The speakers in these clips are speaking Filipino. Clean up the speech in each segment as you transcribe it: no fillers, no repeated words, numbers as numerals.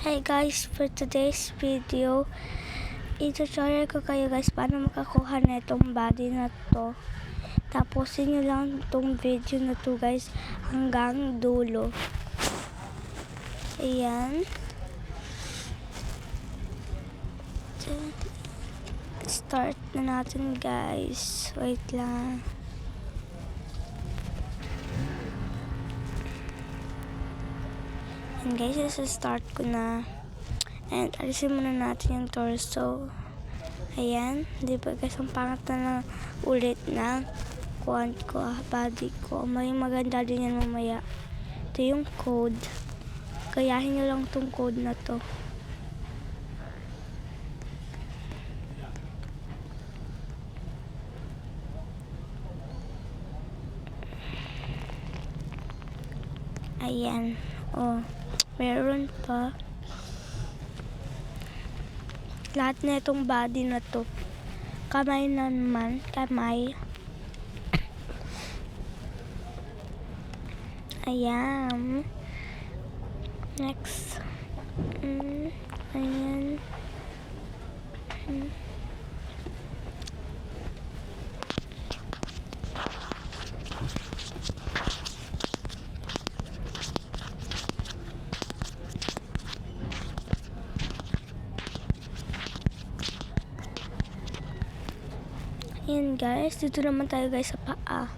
Hi guys, for today's video, i-tutorial ko kayo guys paano makakuha na itong body na to. Tapusin nyo lang itong video na to guys hanggang dulo. Ayan. Start na natin guys. Wait lang. And guys, start ko na. And alisin muna natin yung torso. Ayan. Di ba guys, ang pangat na ulit na kuhan ko, body ko. May maganda din yan mamaya. Ito yung code. Gayahin nyo lang tong code na to. Ayan. Oh, meron pa. Lahat na itong body na to. Kamay naman. Kamay. Ayan. Next. Ayan. Ayan guys, dito naman tayo guys sa paa.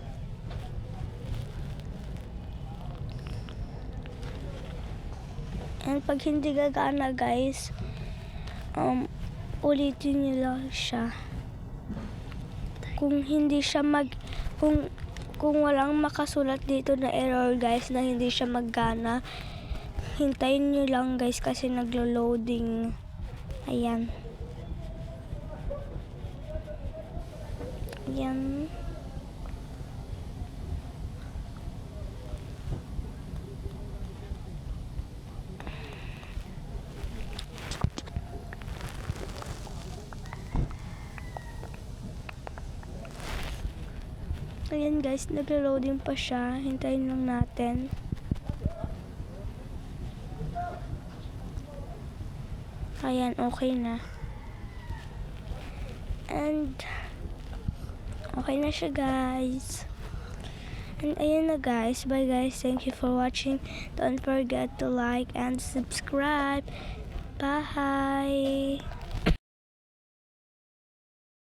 And pag hindi gagana guys, ulitin nyo lang siya. Kung hindi siya kung walang makasulat dito na error guys na hindi siya maggana, hintayin nyo lang guys kasi naglo-loading. Ayan. Ayan. Ayan guys, naglo-loading pa siya. Hintayin lang natin. Ayan, okay na. And okay na siya guys. And ayan na guys. Bye guys. Thank you for watching. Don't forget to like and subscribe. Bye.